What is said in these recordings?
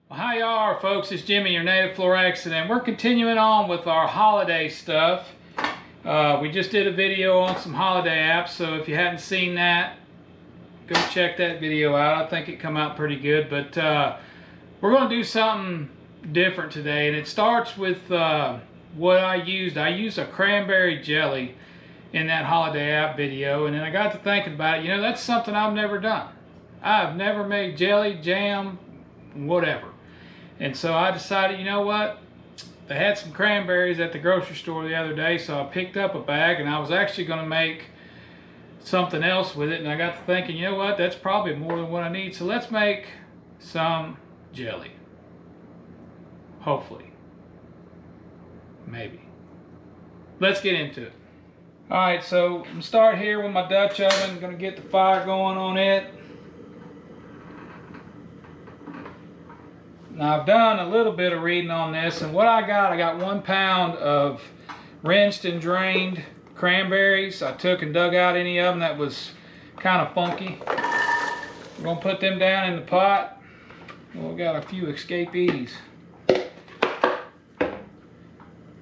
Well, how y'all are, folks? It's Jimmy, your native Flor-xan, and we're continuing on with our holiday stuff. We just did a video on some holiday apps, so if you hadn't seen that, go check that video out. I think it come out pretty good, but we're going to do something different today, and it starts with what I used. I used a cranberry jelly in that holiday app video, and then I got to thinking about it. You know, that's something I've never done. I've never made jelly, jam, whatever. And so I decided, you know what? They had some cranberries at the grocery store the other day, so I picked up a bag, and I was actually going to make something else with it. And I got to thinking, you know what? That's probably more than what I need. So let's make some jelly. Hopefully. Maybe. Let's get into it. Alright, so I'm going to start here with my Dutch oven. I'm going to get the fire going on it. Now I've done a little bit of reading on this, and what I got 1 pound of rinsed and drained cranberries. I took and dug out any of them that was kind of funky. We're going to put them down in the pot. Well, we got a few escapees. Then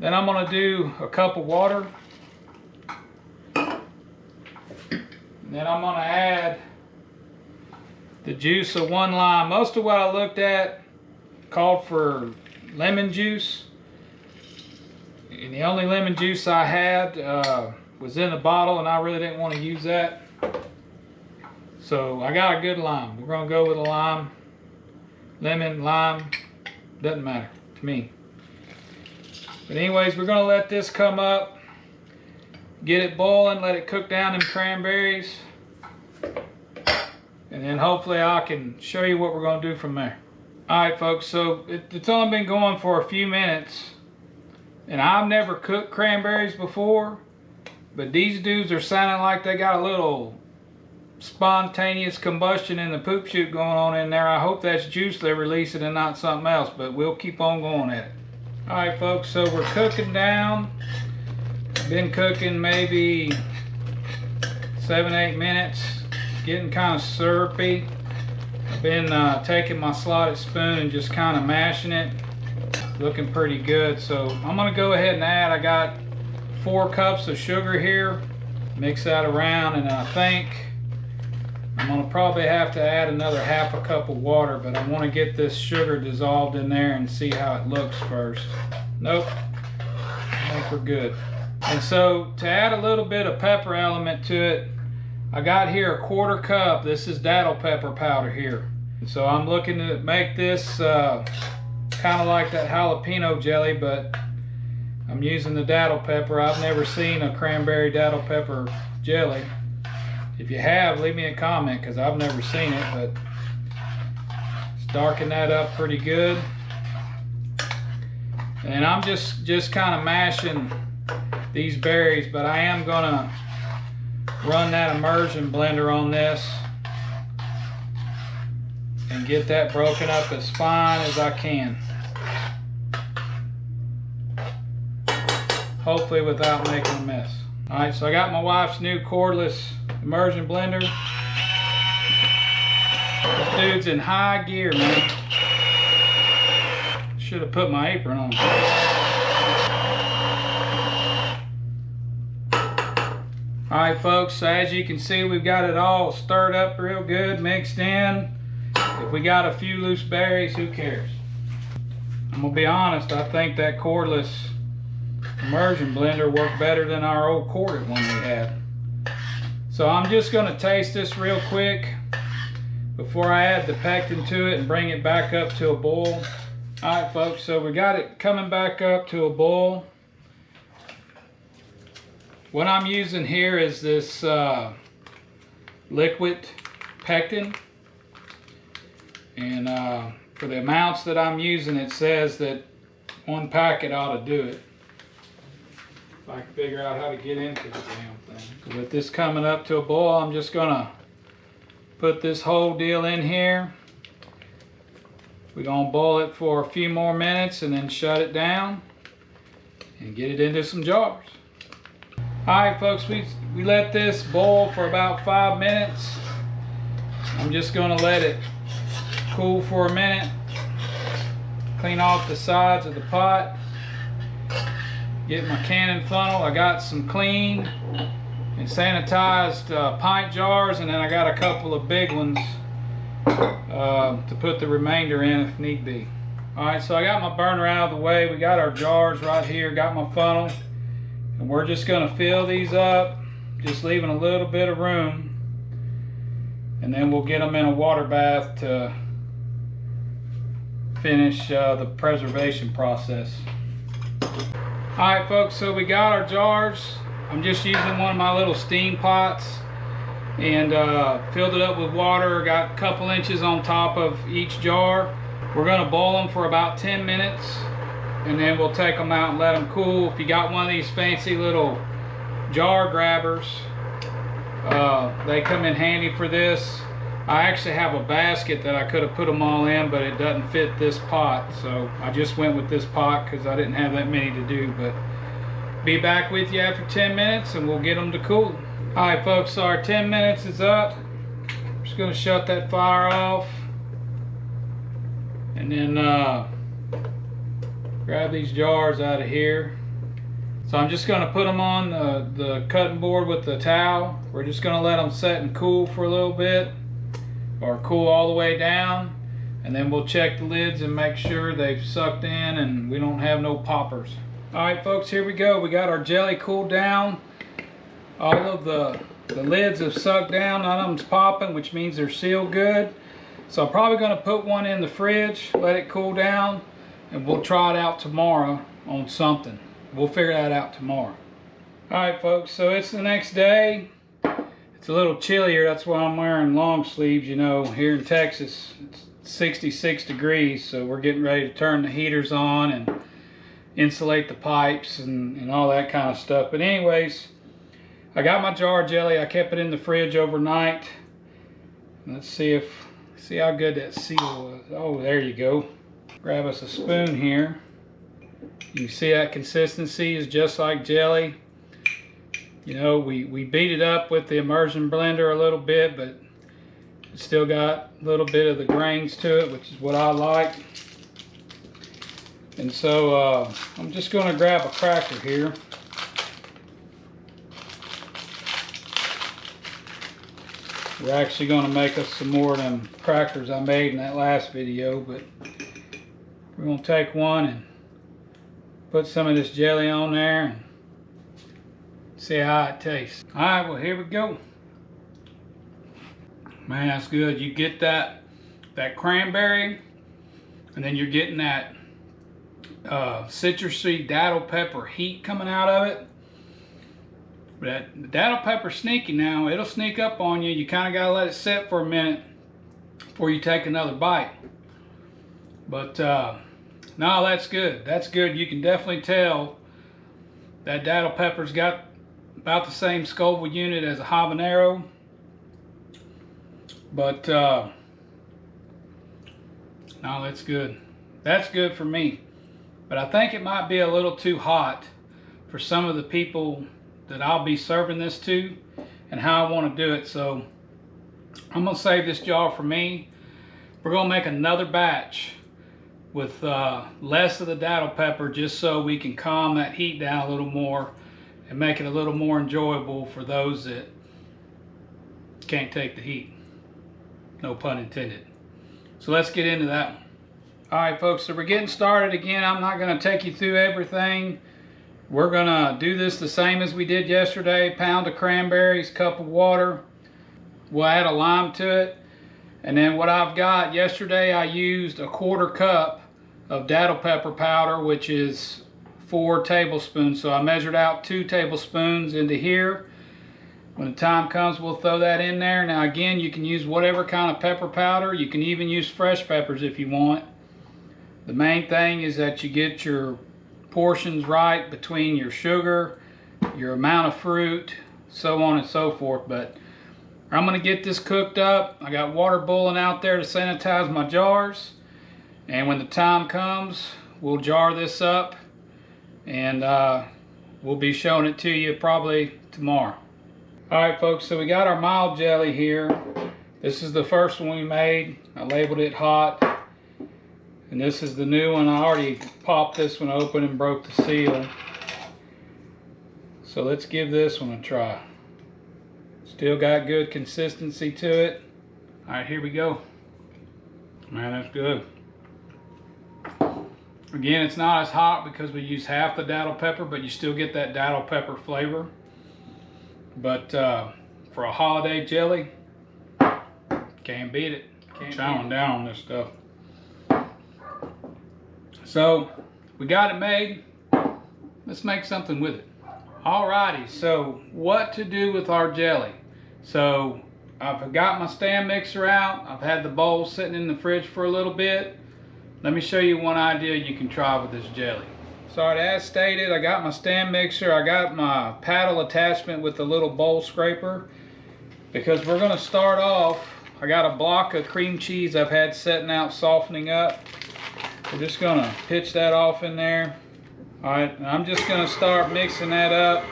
I'm going to do a cup of water. And then I'm going to add the juice of 1 lime. Most of what I looked at called for lemon juice, and the only lemon juice I had was in the bottle, and I really didn't want to use that, so I got a good lime. We're going to go with a lime. Lemon, lime, doesn't matter to me. But anyways, we're going to let this come up, get it boiling, let it cook down them cranberries, and then hopefully I can show you what we're going to do from there. Alright folks, so it's only been going for a few minutes, and I've never cooked cranberries before, but these dudes are sounding like they got a little spontaneous combustion in the poop chute going on in there. I hope that's juice they're releasing and not something else, but we'll keep on going at it. Alright folks, so we're cooking down. Been cooking maybe 7-8 minutes, getting kind of syrupy. I've been taking my slotted spoon and just kind of mashing it. Looking pretty good. So I'm going to go ahead and add, I got 4 cups of sugar here. Mix that around, and I think I'm going to probably have to add another ½ a cup of water, but I want to get this sugar dissolved in there and see how it looks first. Nope. I think we're good. And so to add a little bit of pepper element to it, I got here a 1/4 cup. This is datil pepper powder here. So I'm looking to make this kind of like that jalapeno jelly, but I'm using the datil pepper. I've never seen a cranberry datil pepper jelly. If you have, leave me a comment, because I've never seen it, but let's darken that up pretty good. And I'm just kind of mashing these berries, but I am gonna run that immersion blender on this and get that broken up as fine as I can. Hopefully without making a mess. Alright, so I got my wife's new cordless immersion blender. This dude's in high gear, man. Should have put my apron on. Alright folks, so as you can see, we've got it all stirred up real good, mixed in. If we got a few loose berries, who cares? I'm going to be honest, I think that cordless immersion blender worked better than our old corded one we had. So I'm just going to taste this real quick before I add the pectin to it and bring it back up to a boil. Alright folks, so we got it coming back up to a boil. What I'm using here is this liquid pectin, and for the amounts that I'm using, it says that 1 packet ought to do it. If I can figure out how to get into the damn thing. With this coming up to a boil, I'm just gonna put this whole deal in here. We're gonna boil it for a few more minutes and then shut it down and get it into some jars. Alright folks, we let this boil for about 5 minutes. I'm just going to let it cool for a minute. clean off the sides of the pot. Get my cannon funnel. I got some clean and sanitized pint jars, and then I got a couple of big ones to put the remainder in if need be. Alright, so I got my burner out of the way. We got our jars right here, got my funnel, and we're just going to fill these up, just leaving a little bit of room, and then we'll get them in a water bath to finish the preservation process. Alright folks, so we got our jars. I'm just using one of my little steam pots and filled it up with water. Got a couple inches on top of each jar. We're going to boil them for about 10 minutes and then we'll take them out and let them cool. If you got one of these fancy little jar grabbers, they come in handy for this. I actually have a basket that I could have put them all in, but it doesn't fit this pot, so I just went with this pot because I didn't have that many to do. But be back with you after 10 minutes and we'll get them to cool. Alright folks, so our 10 minutes is up. I'm just going to shut that fire off and then grab these jars out of here. So I'm just going to put them on the cutting board with the towel. We're just going to let them set and cool for a little bit, or cool all the way down, and then we'll check the lids and make sure they've sucked in and we don't have no poppers. Alright folks, here we go. We got our jelly cooled down. All of the lids have sucked down, none of them's popping, which means they're sealed good. So I'm probably going to put one in the fridge, let it cool down, and we'll try it out tomorrow on something. We'll figure that out tomorrow. Alright folks, so it's the next day. It's a little chillier, that's why I'm wearing long sleeves. You know, here in Texas it's 66 degrees, so we're getting ready to turn the heaters on and insulate the pipes and all that kind of stuff. But anyways, I got my jar of jelly. I kept it in the fridge overnight. Let's see how good that seal was. Oh, there you go. Grab us a spoon here. You can see that consistency is just like jelly. You know, we beat it up with the immersion blender a little bit, but it's still got a little bit of the grains to it, which is what I like. And so I'm just going to grab a cracker here. We're actually going to make us some more of them crackers I made in that last video, but we're going to take one and put some of this jelly on there and see how it tastes. Alright, well here we go. Man, that's good. You get that cranberry, and then you're getting that citrusy datil pepper heat coming out of it. But the datil pepper's sneaky now. It'll sneak up on you. You kind of got to let it sit for a minute before you take another bite. But no, that's good. That's good. You can definitely tell that datil pepper's got about the same Scoville unit as a habanero. But no, that's good. That's good for me. But I think it might be a little too hot for some of the people that I'll be serving this to and how I want to do it. So I'm going to save this jar for me. We're going to make another batch with less of the datil pepper, just so we can calm that heat down a little more and make it a little more enjoyable for those that can't take the heat. No pun intended. So let's get into that one. Alright folks, so we're getting started again. I'm not going to take you through everything. We're going to do this the same as we did yesterday. Pound of cranberries, cup of water. We'll add a lime to it. And then what I've got, yesterday I used a 1/4 cup of datil pepper powder, which is 4 tablespoons. So I measured out 2 tablespoons into here. When the time comes, we'll throw that in there. Now again, you can use whatever kind of pepper powder. You can even use fresh peppers if you want. The main thing is that you get your portions right between your sugar, your amount of fruit, so on and so forth. But I'm going to get this cooked up. I got water boiling out there to sanitize my jars. And when the time comes, we'll jar this up and we'll be showing it to you probably tomorrow. Alright folks, so we got our mild jelly here. This is the first one we made. I labeled it hot. And this is the new one. I already popped this one open and broke the seal. So let's give this one a try. Still got good consistency to it. All right, here we go. Man, that's good. Again, it's not as hot because we use half the datil pepper, but you still get that datil pepper flavor. But for a holiday jelly, can't beat it. Chowing down on this stuff. So we got it made. Let's make something with it. Alrighty, so what to do with our jelly? So I've got my stand mixer out. I've had the bowl sitting in the fridge for a little bit. Let me show you one idea you can try with this jelly. So as stated, I got my stand mixer. I got my paddle attachment with the little bowl scraper. Because we're gonna start off, I got a block of cream cheese I've had setting out, softening up. We're just gonna pitch that off in there. All right, and I'm just gonna start mixing that up,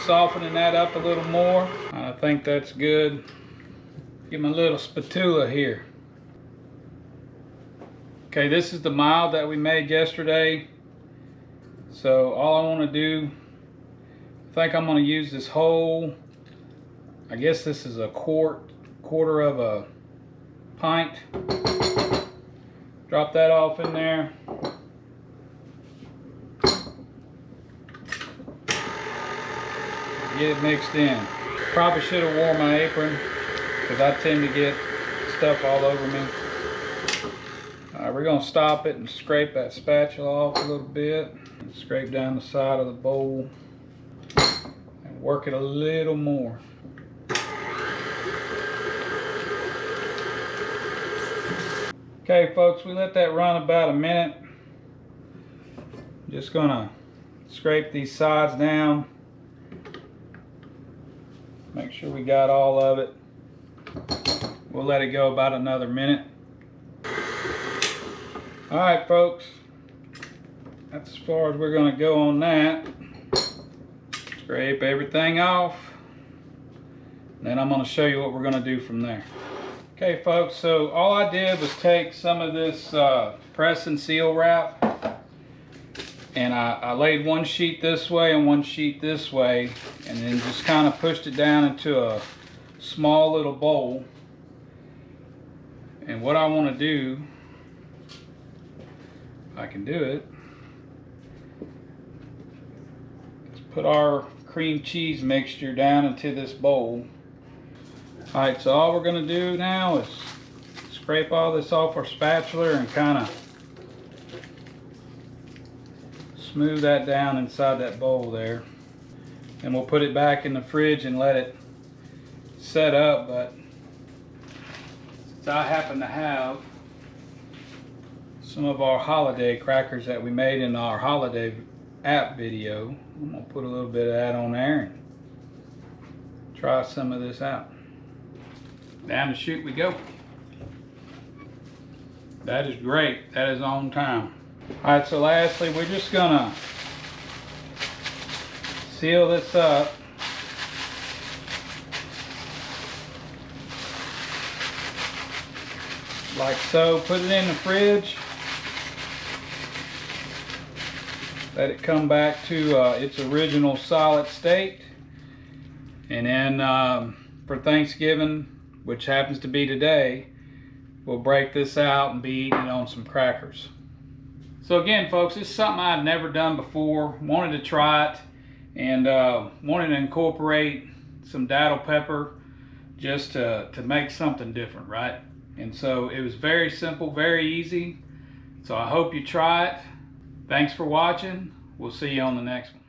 softening that up a little more. I think that's good. Get my little spatula here. Okay, this is the mild that we made yesterday. So all I want to do, I think I'm going to use this whole, I guess this is a quarter of a pint. Drop that off in there. Get it mixed in. Probably should have worn my apron because I tend to get stuff all over me. We're going to stop it and scrape that spatula off a little bit. And scrape down the side of the bowl and work it a little more. Okay folks, we let that run about a minute. Just going to scrape these sides down. Make sure we got all of it. We'll let it go about another minute. Alright folks, that's as far as we're going to go on that. Scrape everything off. Then I'm going to show you what we're going to do from there. Okay folks, so all I did was take some of this press and seal wrap. And I laid one sheet this way and one sheet this way. And then just kind of pushed it down into a small little bowl. And what I want to do, if I can do it, is put our cream cheese mixture down into this bowl. Alright, so all we're going to do now is scrape all this off our spatula and kind of smooth that down inside that bowl there. And we'll put it back in the fridge and let it set up. But since I happen to have some of our holiday crackers that we made in our holiday app video, I'm going to put a little bit of that on there and try some of this out. Down the chute we go. That is great. That is on time. Alright, so lastly, we're just gonna seal this up. Like so. Put it in the fridge. Let it come back to its original solid state. And then for Thanksgiving, which happens to be today, we'll break this out and be eating it on some crackers. So again folks, this is something I'd never done before. Wanted to try it and wanted to incorporate some datil pepper just to make something different, right? And so it was very simple, very easy. So I hope you try it. Thanks for watching. We'll see you on the next one.